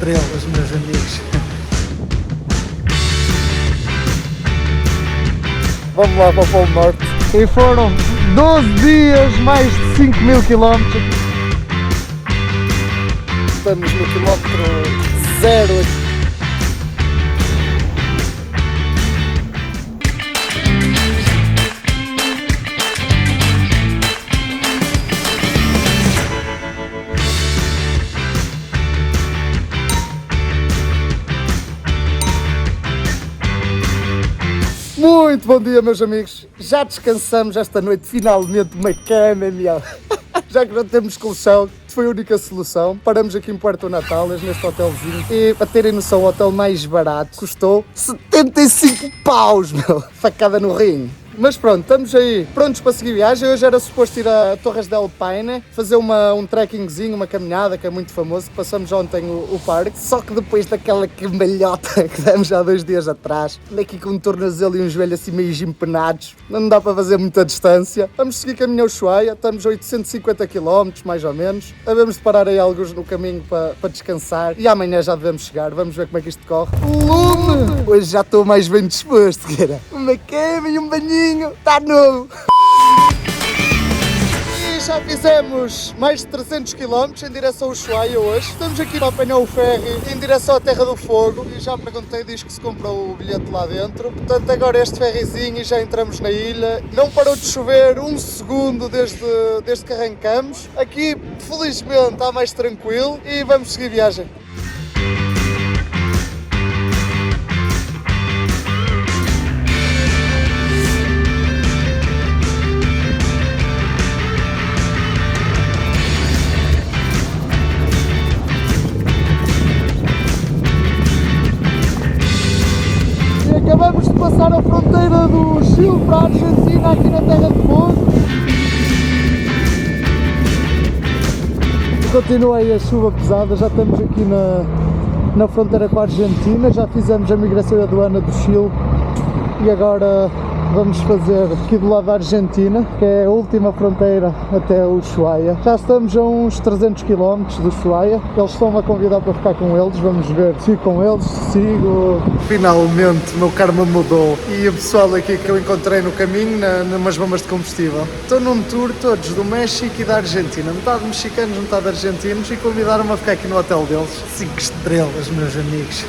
estrelas, meus amigos. Vamos lá para o Polo Norte. E foram 12 dias, mais de 5.000 km. Estamos no quilómetro 0. Muito bom dia, meus amigos. Já descansamos esta noite, finalmente, uma cama, meu. Já que não temos colchão, foi a única solução. Paramos aqui em Puerto Natales, neste hotelzinho. E para terem noção, o hotel mais barato custou 75 paus, meu. Facada no rim. Mas pronto, estamos aí prontos para seguir viagem. Hoje era suposto ir a Torres del Paine, fazer um trekkingzinho, uma caminhada, que é muito famoso, que passamos ontem o parque. Só que depois daquela cambalhota que demos há 2 dias atrás, aqui com um tornozelo e um joelho assim meio empenados, não dá para fazer muita distância. Vamos seguir caminho ao Ushuaia, estamos a 850 km, mais ou menos. Devemos de parar aí alguns no caminho para descansar e amanhã já devemos chegar. Vamos ver como é que isto corre. Lume! Hoje já estou mais bem disposto, cara. Uma cama e um banhinho. Está novo! E já fizemos mais de 300 km em direção ao Ushuaia hoje. Estamos aqui para apanhar o ferry em direção à Terra do Fogo. E já perguntei, diz que se comprou o bilhete lá dentro. Portanto, agora este ferryzinho e já entramos na ilha. Não parou de chover um segundo desde que arrancamos. Aqui, felizmente, está mais tranquilo e vamos seguir viagem. Acabamos de passar a fronteira do Chile para a Argentina, aqui na Terra do Fogo. Continua aí a chuva pesada, já estamos aqui na fronteira com a Argentina, já fizemos a migração e aduana do Chile e agora vamos fazer aqui do lado da Argentina, que é a última fronteira até o Ushuaia. Já estamos a uns 300 km do Ushuaia. Eles estão-me a convidar para ficar com eles. Vamos ver se fico com eles, se sigo. Finalmente o meu karma mudou. E o pessoal aqui que eu encontrei no caminho, numas bombas de combustível. Estou num tour todos do México e da Argentina. Metade mexicanos, metade argentinos. E convidaram-me a ficar aqui no hotel deles. 5 estrelas, meus amigos.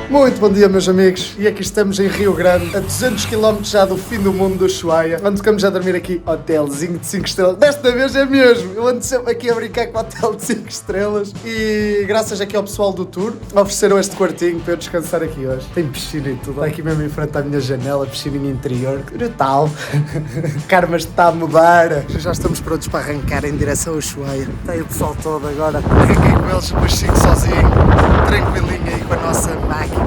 Muito bom dia, meus amigos, e aqui estamos em Rio Grande, a 200 km já do fim do mundo do Ushuaia, onde ficamos a dormir aqui, hotelzinho de 5 estrelas, desta vez é mesmo, eu ando sempre aqui a brincar com o hotel de 5 estrelas e graças aqui ao pessoal do tour, ofereceram este quartinho para eu descansar aqui hoje. Tem piscina e tudo, aqui mesmo em frente à minha janela, piscininha interior, brutal, karma está a mudar. Já estamos prontos para arrancar em direção ao Ushuaia, está aí o pessoal todo agora, arranquei com eles, depois sigo sozinho, tranquilinho aí com a nossa máquina.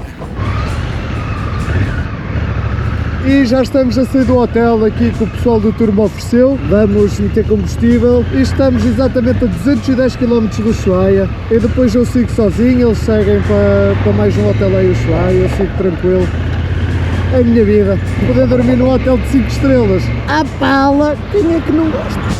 E já estamos a sair do hotel aqui que o pessoal do tour me ofereceu. Vamos meter combustível e estamos exatamente a 210 km do Ushuaia. E depois eu sigo sozinho, eles seguem para mais um hotel aí, Ushuaia, eu sigo tranquilo. É a minha vida, poder dormir num hotel de 5 estrelas. À pala, quem é que não gosta?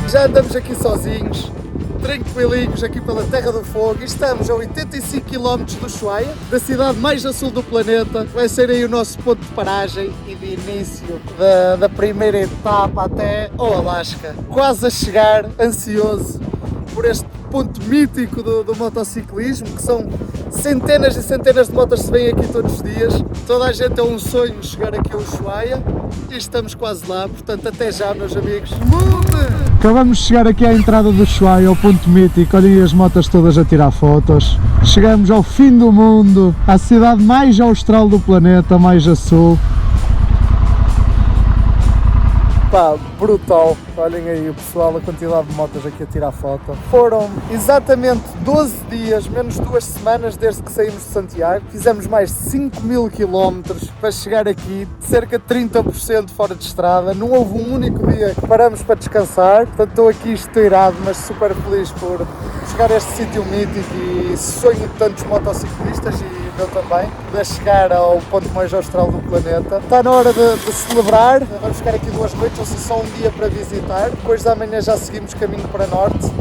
Já andamos aqui sozinhos, tranquilinhos aqui pela Terra do Fogo e estamos a 85 km do Ushuaia, da cidade mais a sul do planeta. Vai ser aí o nosso ponto de paragem e de início da primeira etapa até ao Alasca. Quase a chegar, ansioso por este ponto mítico do motociclismo, que são centenas e centenas de motos que se vêm aqui todos os dias. Toda a gente é um sonho chegar aqui ao Ushuaia e estamos quase lá, portanto até já, meus amigos. Acabamos de chegar aqui à entrada do Ushuaia, ao ponto mítico, olhem as motas todas a tirar fotos. Chegamos ao fim do mundo, à cidade mais austral do planeta, mais a sul. Pá, brutal, olhem aí o pessoal, a quantidade de motas aqui a tirar foto. Foram exatamente 12 dias, menos 2 semanas desde que saímos de Santiago. Fizemos mais de 5.000 km para chegar aqui, cerca de 30% fora de estrada. Não houve um único dia que paramos para descansar, portanto estou aqui esteirado, mas super feliz por chegar a este sítio mítico e sonho de tantos motociclistas e eu também, de chegar ao ponto mais austral do planeta. Está na hora de celebrar, vamos ficar aqui 2 noites, ou seja, só um dia para visitar. Depois da manhã já seguimos caminho para norte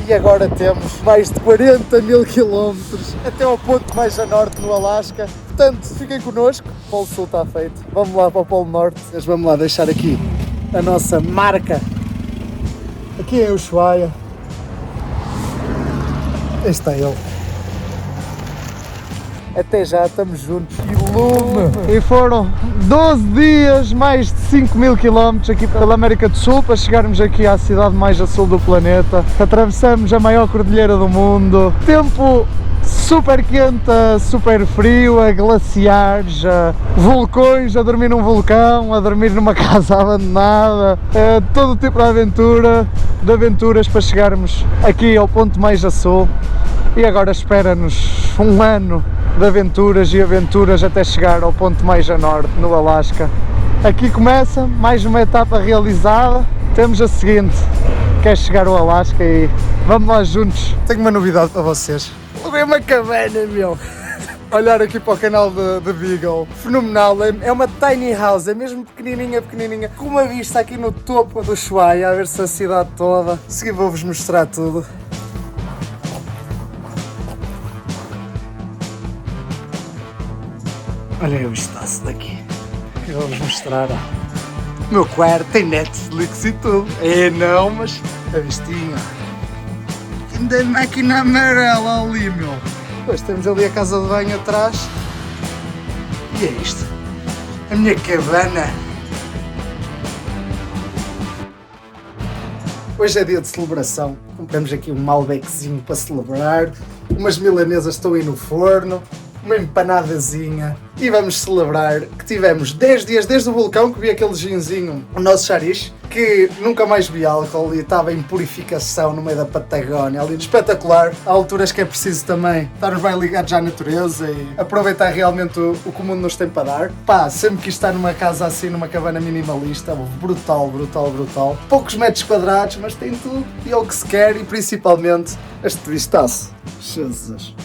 e agora temos mais de 40 mil quilómetros até ao ponto mais a norte no Alasca. Portanto, fiquem connosco, o Polo Sul está feito, vamos lá para o Polo Norte. Mas vamos lá deixar aqui a nossa marca. Aqui é o Ushuaia. Este está ele. Até já, estamos juntos. E lume! E foram 12 dias, mais de 5 mil quilómetros aqui pela América do Sul para chegarmos aqui à cidade mais a sul do planeta. Atravessamos a maior cordilheira do mundo. Tempo super quente, super frio, a glaciares, a vulcões, a dormir num vulcão, a dormir numa casa abandonada, todo tipo de aventuras para chegarmos aqui ao ponto mais a sul. E agora espera-nos um ano de aventuras e aventuras até chegar ao ponto mais a norte, no Alasca. Aqui começa mais uma etapa realizada. Temos a seguinte, que é chegar ao Alasca e vamos lá juntos. Tenho uma novidade para vocês. Levei uma cabana, meu! Olhar aqui para o canal de Beagle, fenomenal, é uma tiny house, é mesmo pequenininha, com uma vista aqui no topo do Ushuaia, a ver-se a cidade toda. A seguir vou-vos mostrar tudo. Olha aí o espaço daqui, que eu vou-vos mostrar. O meu quarto tem Netflix e tudo. É não, mas a vistinha. Ainda a máquina amarela ali, meu. Depois temos ali a casa de banho atrás. E é isto. A minha cabana. Hoje é dia de celebração. Compramos aqui um Malbeczinho para celebrar. Umas milanesas estão aí no forno. Uma empanadazinha e vamos celebrar que tivemos 10 dias desde o vulcão que vi aquele ginzinho, o nosso chariz, que nunca mais vi álcool e estava em purificação no meio da Patagónia, ali espetacular. Há alturas que é preciso também estarmos bem ligados à natureza e aproveitar realmente o que o mundo nos tem para dar. Pá, sempre quis estar numa casa assim, numa cabana minimalista, brutal. Poucos metros quadrados, mas tem tudo e é o que se quer e principalmente este vistaço. Jesus.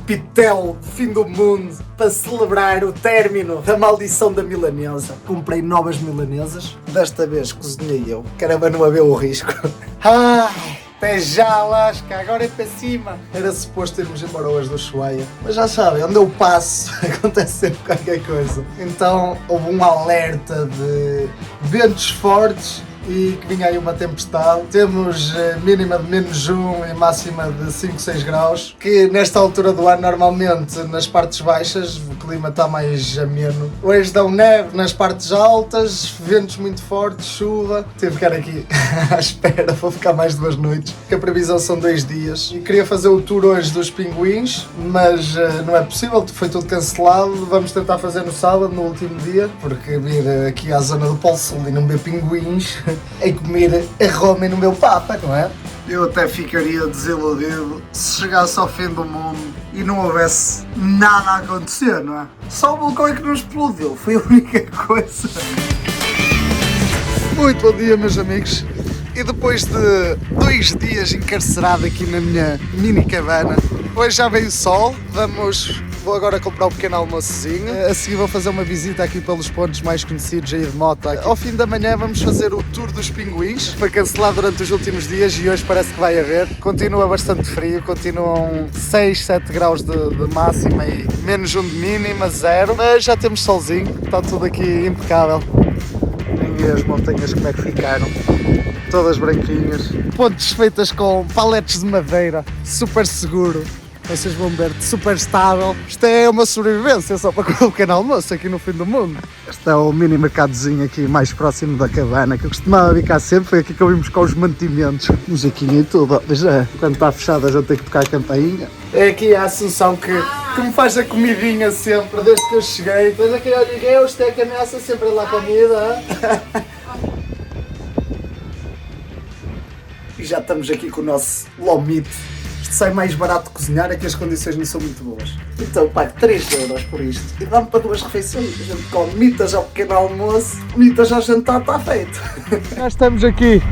Pitel, fim do mundo, para celebrar o término da maldição da milanesa. Comprei novas milanesas, desta vez cozinhei eu, caramba, não haver o risco. Até já, Alasca, agora é para cima. Era suposto irmos embora hoje do Ushuaia, mas já sabem, onde eu passo acontece sempre qualquer coisa. Então houve um alerta de ventos fortes e que vinha aí uma tempestade. Temos mínima de -1 e máxima de 5, 6 graus, que nesta altura do ano normalmente nas partes baixas o clima está mais ameno. Hoje dão neve nas partes altas, ventos muito fortes, chuva. Tive que ficar aqui à espera, vou ficar mais 2 noites, que a previsão são 2 dias. E queria fazer o tour hoje dos pinguins, mas não é possível, foi tudo cancelado. Vamos tentar fazer no sábado, no último dia, porque vir aqui à zona do Polo Sul e não ver pinguins é comer a Roma no meu Papa, não é? Eu até ficaria desiludido se chegasse ao fim do mundo e não houvesse nada a acontecer, não é? Só o vulcão é que nos explodiu, foi a única coisa. Muito bom dia, meus amigos. E depois de 2 dias encarcerado aqui na minha mini cabana, hoje já veio o sol, vou agora comprar um pequeno almoçozinho. A seguir vou fazer uma visita aqui pelos pontos mais conhecidos aí de moto. Ao fim da manhã vamos fazer o tour dos pinguins. Foi cancelado durante os últimos dias e hoje parece que vai haver. Continua bastante frio, continuam 6, 7 graus de máxima e -1 de mínima, 0. Mas já temos solzinho, está tudo aqui impecável. E as montanhas como é que ficaram? Todas branquinhas. Pontes feitas com paletes de madeira, super seguro. Vocês vão ver, super estável. Isto é uma sobrevivência só para comer o pequeno almoço aqui no fim do mundo. Este é o mini mercadozinho aqui mais próximo da cabana, que eu costumava vir cá sempre. Foi aqui que eu vim buscar os mantimentos. Musiquinha e tudo. Já, quando está fechado a gente tem que tocar a campainha. É aqui a Assunção que me faz a comidinha sempre, desde que eu cheguei. Depois aqui eu liguei, isto é que ameaça sempre lá a comida. E já estamos aqui com o nosso lomito. Isto sai mais barato de cozinhar, é que as condições não são muito boas. Então pago 3 euros por isto e dá-me para 2 refeições. A gente come mitas ao pequeno almoço, mitas ao jantar, está feito. Já estamos aqui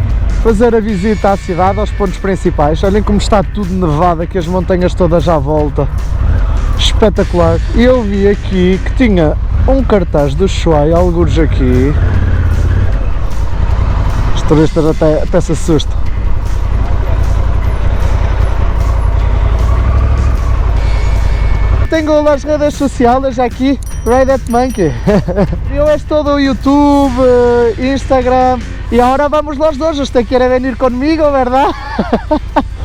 fazer a visita à cidade, aos pontos principais. Olhem como está tudo nevado aqui, as montanhas todas à volta. Espetacular. E eu vi aqui que tinha um cartaz do Ushuaia, alguns aqui. Os turistas até se assustam. Tengo las redes sociales aquí, Ride That Monkey. Yo es todo YouTube, Instagram. Y ahora vamos los dos, usted quiere venir conmigo, ¿verdad?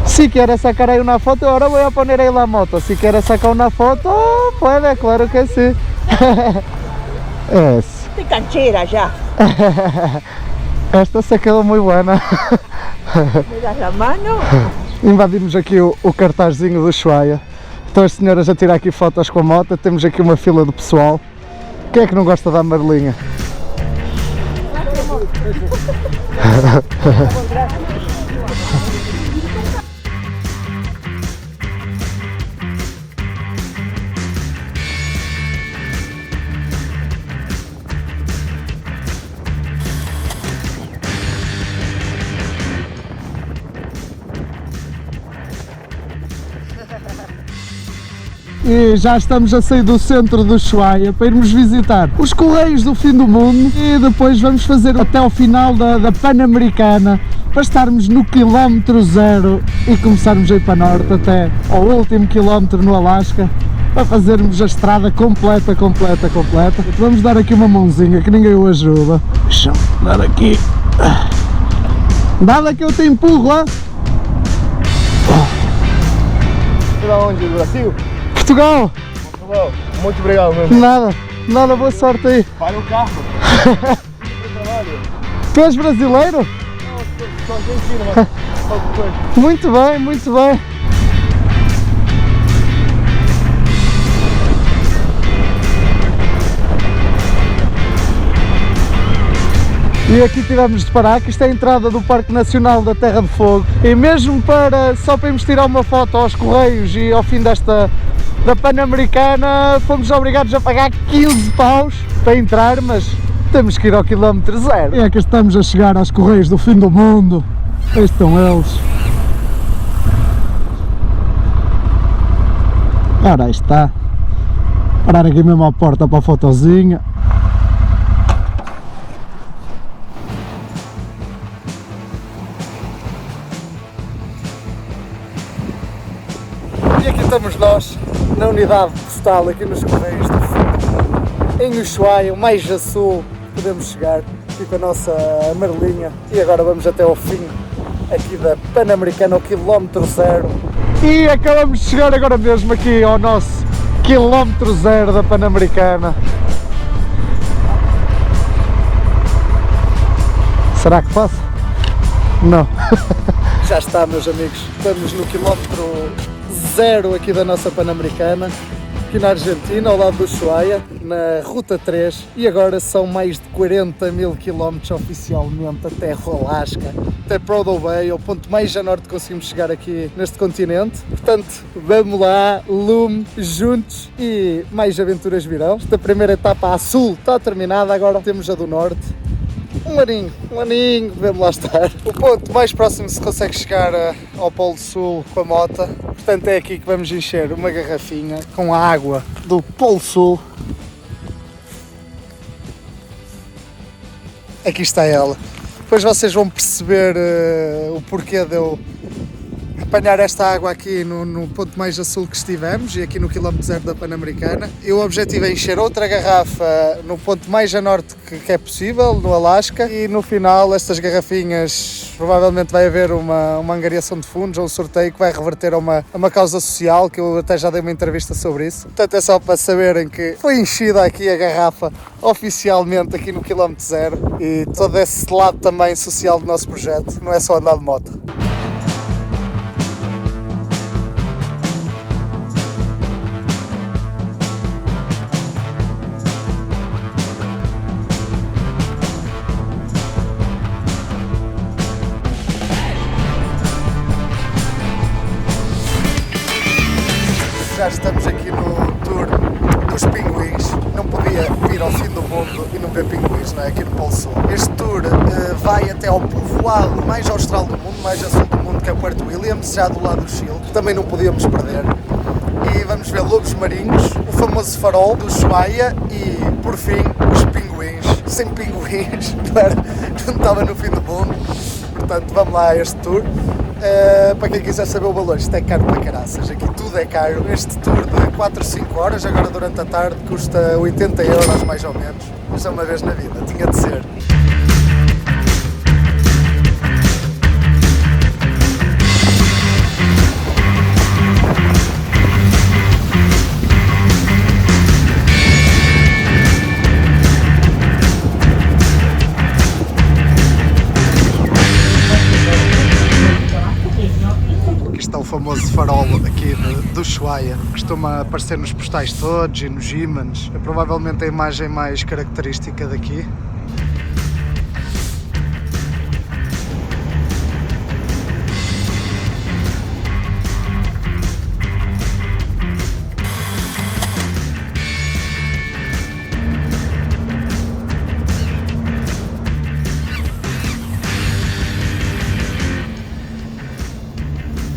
Si quiere sacar ahí una foto, ahora voy a poner ahí la moto. Si quiere sacar una foto, puede, claro que sí. Es. Estoy canchera ya. Esta se quedou muito boa. ¿Me das la mano? Invadimos aqui o cartazinho do Ushuaia. Estão as senhoras a tirar aqui fotos com a moto, temos aqui uma fila de pessoal. Quem é que não gosta da amarelinha? E já estamos a sair do centro do Ushuaia para irmos visitar os Correios do Fim do Mundo e depois vamos fazer até ao final da Pan-Americana para estarmos no quilómetro 0 e começarmos a ir para norte até ao último quilómetro no Alasca para fazermos a estrada completa. Vamos dar aqui uma mãozinha que ninguém o ajuda. Deixa-me dar aqui. Dá que eu te empurro, ó. Da onde? Do Brasil? Portugal! Portugal. Muito obrigado, meu irmão. Nada, boa sorte aí. Para o carro. Tu és brasileiro? Não, sou argentino, mas qualquer coisa. Muito bem, muito bem. E aqui tivemos de parar, que isto é a entrada do Parque Nacional da Terra de Fogo. E mesmo só para irmos tirar uma foto aos Correios e ao fim da Pan-Americana, fomos obrigados a pagar 15 paus para entrar, mas temos que ir ao quilómetro 0. E é que estamos a chegar aos Correios do Fim do Mundo. Estes estão eles. Ora, aí está. Parar aqui mesmo à porta para a fotozinha. E aqui estamos nós, na unidade postal, aqui nos Correios do Fim, em Ushuaia, o mais a sul podemos chegar, aqui com a nossa amarelinha. E agora vamos até ao fim, aqui da Pan-Americana, ao quilómetro 0. E acabamos de chegar agora mesmo aqui ao nosso quilómetro 0 da Pan-Americana. Será que passa? Não. Já está, meus amigos, estamos no quilómetro 0 aqui da nossa Pan-Americana, aqui na Argentina, ao lado do Ushuaia, na Ruta 3, e agora são mais de 40 mil quilómetros oficialmente até o Alasca, até Prudhoe Bay, ao ponto mais a norte que conseguimos chegar aqui neste continente. Portanto, vamos lá, lume, juntos, e mais aventuras virão. Esta primeira etapa a sul está terminada, agora temos a do norte. Um aninho, devemos lá estar. O ponto mais próximo se consegue chegar ao Polo Sul com a moto. Portanto é aqui que vamos encher uma garrafinha com a água do Polo Sul. Aqui está ela. Depois vocês vão perceber o porquê de eu apanhar esta água aqui no ponto mais a sul que estivemos e aqui no quilómetro 0 da Pan-Americana. E o objetivo é encher outra garrafa no ponto mais a norte que é possível, no Alasca, e no final estas garrafinhas provavelmente vai haver uma angariação de fundos ou um sorteio que vai reverter a uma causa social, que eu até já dei uma entrevista sobre isso. Portanto é só para saberem que foi enchida aqui a garrafa oficialmente aqui no quilómetro 0 e todo esse lado também social do nosso projeto, não é só andar de moto. Já estamos aqui no tour dos pinguins, não podia podia vir ao fim do mundo e não ver pinguins, não é? Aqui no Polo Sul. Este tour vai até ao povoado mais austral do mundo, mais a sul do mundo, que é Puerto Williams, já do lado do Chile. Também não podíamos perder. E vamos ver lobos marinhos, o famoso farol do Ushuaia e, por fim, os pinguins. Sem pinguins, não estava no fim do mundo. Portanto, vamos lá a este tour. Para quem quiser saber o valor, isto é caro para caraças, aqui tudo é caro. Este tour de 4 ou 5 horas, agora durante a tarde, custa 80 euros mais ou menos. Mas é uma vez na vida, tinha de ser. Está o famoso farol aqui do Ushuaia, costuma aparecer nos postais todos e nos ímãs, é provavelmente a imagem mais característica daqui.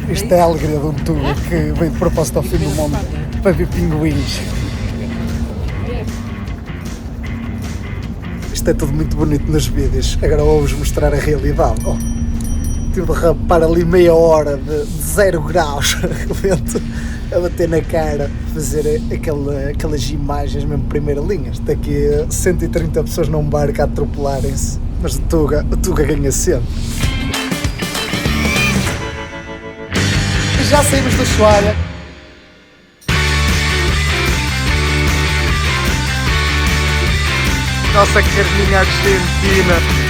Isto é a alegria de um tubo que veio de propósito ao fim do mundo para ver pinguins. Isto é tudo muito bonito nos vídeos, agora vou-vos mostrar a realidade. Oh, tive de rapar ali meia hora de 0 graus, o vento a bater na cara, fazer aquelas imagens mesmo primeira linha. Daqui a 130 pessoas num barco a atropelarem-se, mas o Tuga ganha sempre. Já saímos do Ushuaia. Nossa carninha argentina.